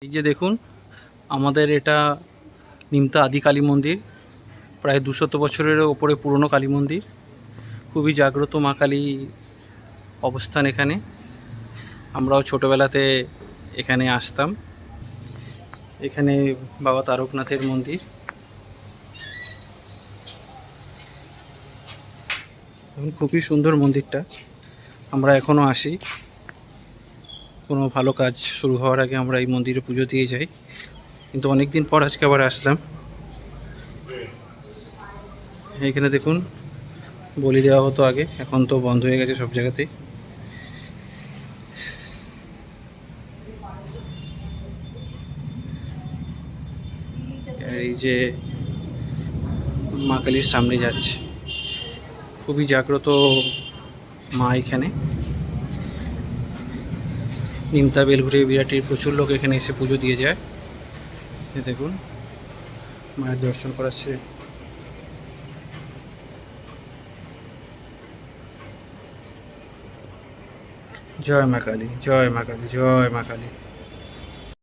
এই যে দেখুন, আমাদের এটা নিমতা আদি কালী মন্দির। প্রায় 200 বছরেরও ওপরে পুরনো কালী মন্দির। খুবই জাগ্রত মা কালী অবস্থান এখানে। আমরাও ছোটোবেলাতে এখানে আসতাম। এখানে বাবা তারকনাথের মন্দির। খুবই সুন্দর মন্দিরটা। আমরা এখনও আসি, কোনো ভালো কাজ শুরু হওয়ার আগে আমরা এই মন্দিরে পুজো দিয়ে যাই। কিন্তু অনেক দিন পর আজকে আবার আসলাম। এখানে দেখুন, বলি দেওয়া হতো আগে, এখন তো বন্ধ হয়ে গেছে সব জায়গাতেই। এই যে মা কালীর সামনে যাচ্ছে, খুবই জাগ্রত মা এখানে। নিমতা বেলঘুরি বিরাটির প্রচুর লোক এখানে এসে পুজো দিয়ে যায়। দেখুন, মায়ের দর্শন করাচ্ছে। জয় মা কালী, জয় মা কালী, জয় মা কালী।